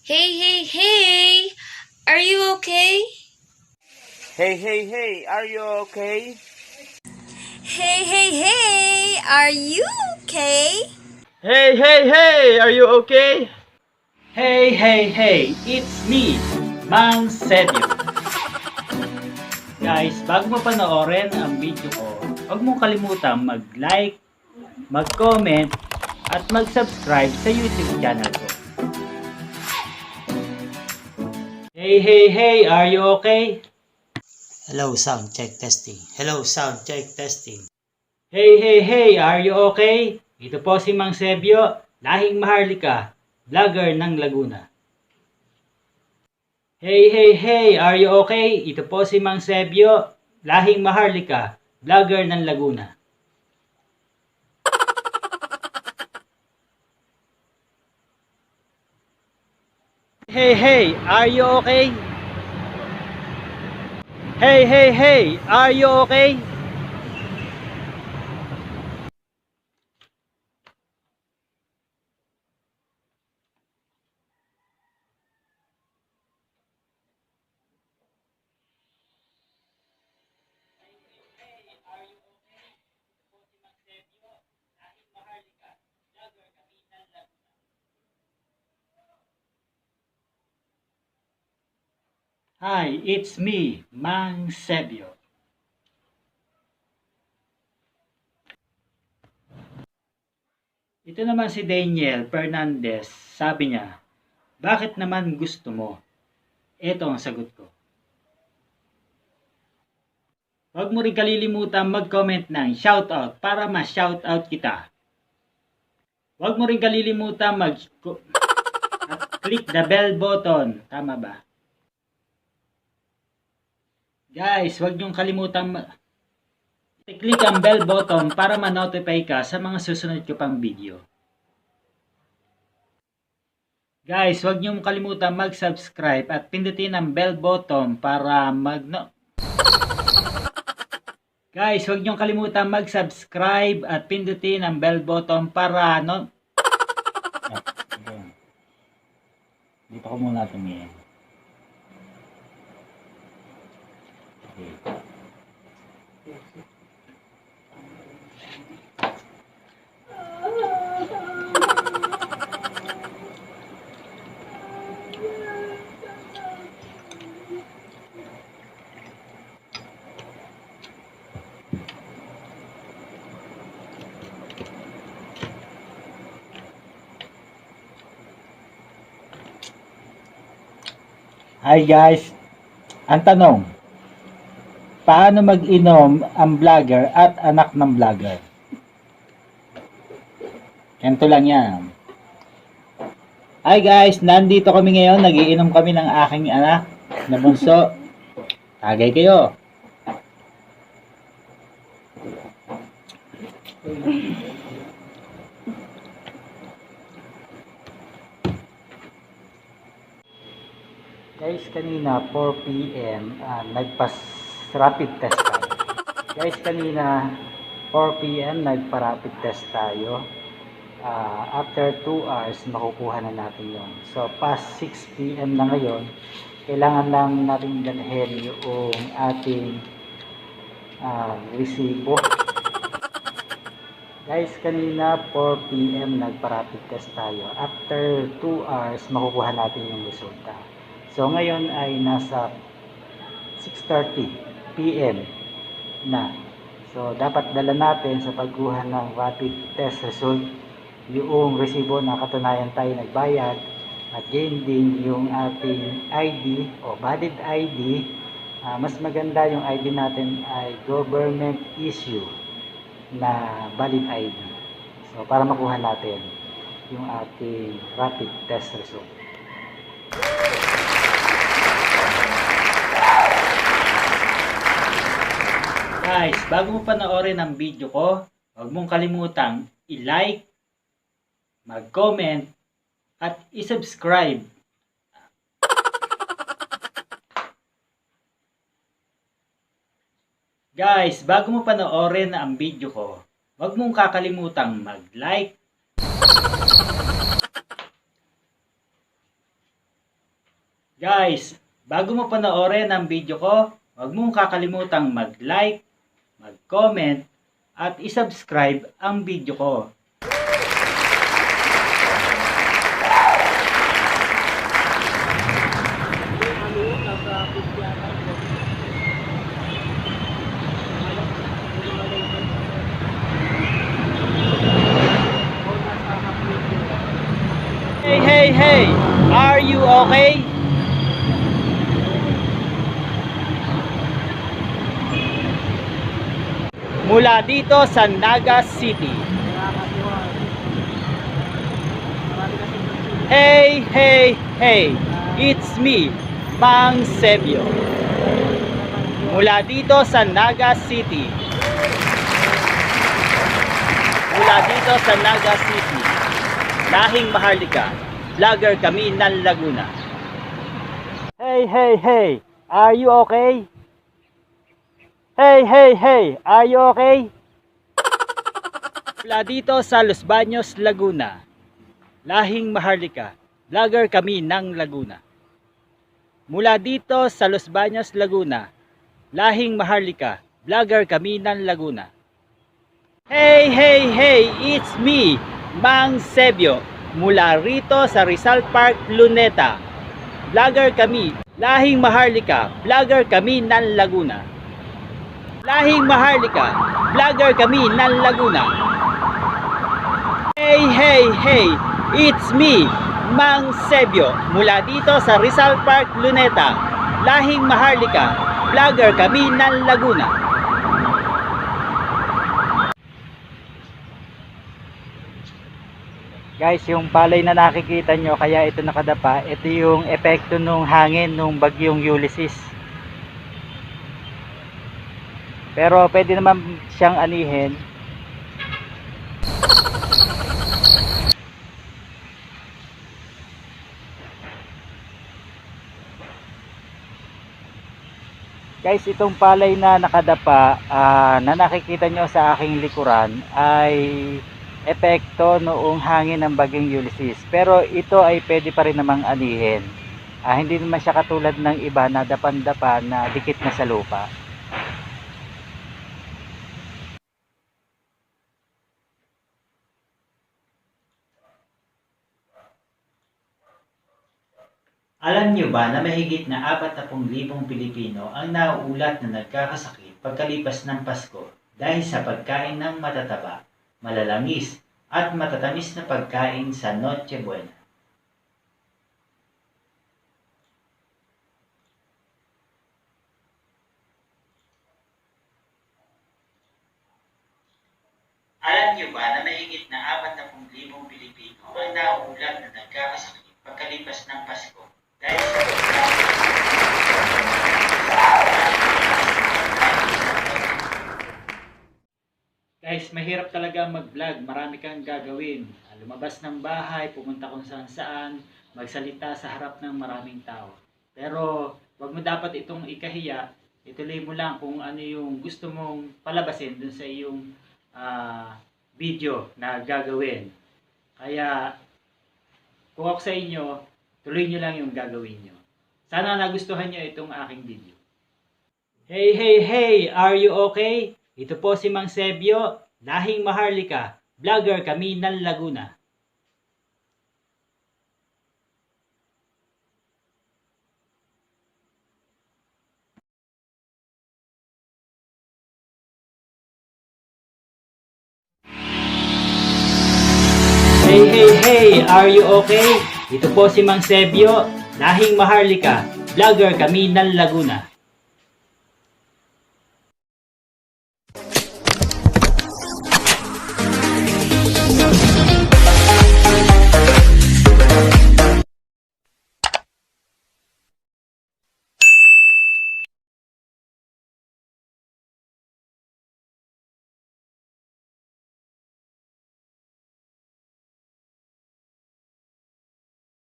Hey, hey, hey! Are you okay? Hey, hey, hey, are you okay? Hey, hey, hey! Are you okay? Hey, hey, hey, are you okay? Hey, hey, hey! It's me, Mang Sebio. Guys, bago mo panoorin ang video ko, huwag mong kalimutang mag-like, mag-comment, at mag-subscribe sa YouTube channel ko. Hey, hey, hey! Are you okay? Hello, sound check testing. Hello, sound check testing. Hey, hey, hey! Are you okay? Ito po si Mang Sebio, lahing Maharlika, vlogger ng Laguna. Hey, hey, hey! Are you okay? Ito po si Mang Sebio, lahing Maharlika, vlogger ng Laguna. Hey, hey! Are you okay? Hey, hey, hey! Are you okay? Hi, it's me, Mang Sebio. Ito naman si Daniel Fernandez, sabi niya, bakit naman gusto mo? Ito ang sagot ko. Huwag mo rin kalilimutan mag-comment ng shoutout para ma-shoutout kita. Huwag mo rin kalilimutan at click the bell button. Tama ba? Guys, huwag niyong kalimutan i-click ang bell button para ma-notify ka sa mga susunod ko pang video. Guys, huwag niyong kalimutan mag-subscribe at pindutin ang bell button para Guys, huwag niyong kalimutan mag-subscribe at pindutin ang bell button para Dito ko muna tumingin. Okay. Hi guys, ang tanong, paano mag-inom ang vlogger at anak ng vlogger? Ganito lang yan. Hi guys, nandito kami ngayon, nagiinom kami ng aking anak na bunso. Tagay kayo. Guys, kanina 4 PM nagpas-rapid test tayo. Guys, kanina 4 PM nagpa-rapid test tayo. After 2 hours makukuha na natin yon. So past 6 PM na ngayon, kailangan lang natin dalhin yung ating resibo. Guys, kanina 4 PM nagpa-rapid test tayo. After 2 hours makukuha natin yung resulta. So ngayon ay nasa 6:30 PM na. So dapat dala natin sa pagkuha ng rapid test result yung resibo na katunayan tayo nagbayad at gain din yung ating ID o valid ID. Mas maganda yung ID natin ay government issue na valid ID. So para makuha natin yung ating rapid test result. Guys, bago mo panoorin ang video ko, huwag mong kalimutang i-like, mag-comment, at i-subscribe. Guys, bago mo panoorin ang video ko, huwag mong kakalimutang mag-like, Guys, bago mo panoorin ang video ko, huwag mong kakalimutang mag-like, mag-comment, at isubscribe ang video ko. Hey, hey, hey! Are you okay? Mula dito sa Naga City. Hey, hey, hey! It's me, Mang Sebio. Mula dito sa Naga City. Mula dito sa Naga City. Lahing Maharlika, vlogger kami ng Laguna. Hey, hey, hey! Are you okay? Hey, hey, hey! Are you okay? Mula dito sa Los Baños, Laguna. Lahing Maharlika, vlogger kami ng Laguna. Mula dito sa Los Baños, Laguna. Lahing Maharlika, vlogger kami ng Laguna. Hey, hey, hey! It's me, Mang Sebio. Mula rito sa Rizal Park, Luneta. Vlogger kami. Lahing Maharlika, vlogger kami ng Laguna. Lahing Maharlika, vlogger kami ng Laguna. Hey, hey, hey! It's me, Mang Sebio. Mula dito sa Rizal Park, Luneta. Lahing Maharlika, vlogger kami ng Laguna. Guys, yung palay na nakikita nyo, kaya ito nakadapa, ito yung epekto ng hangin nung bagyong Ulysses. Pero pwede naman siyang anihin. Guys, itong palay na nakadapa na nakikita nyo sa aking likuran ay epekto noong hangin ng bagyong Ulysses. Pero ito ay pwede pa rin namang anihin. Hindi naman siya katulad ng iba na dapan-dapa na dikit na sa lupa. Alam niyo ba na mahigit na 40,000 Pilipino ang nauulat na nagkakasakit pagkalipas ng Pasko dahil sa pagkain ng matataba, malalangis at matatamis na pagkain sa Noche Buena. Alam niyo ba na mahigit na 40,000 Pilipino ang nauulat na nagkakasakit pagkalipas ng Pasko dahil sa pagkain Guys, mahirap talaga mag-vlog. Marami kang gagawin. Lumabas ng bahay, pumunta kung saan saan, magsalita sa harap ng maraming tao. Pero wag mo dapat itong ikahiya. Ituloy mo lang kung ano yung gusto mong palabasin dun sa iyong video na gagawin. Kaya kung ako sa inyo, tuloy nyo lang yung gagawin nyo. Sana nagustuhan nyo itong aking video. Hey, hey, hey! Are you okay? Ito po si Mang Sebio, Lahing Maharlika, vlogger kami ng Laguna. Hey, hey, hey! Are you okay? Ito po si Mang Sebio, Lahing Maharlika, vlogger kami ng Laguna.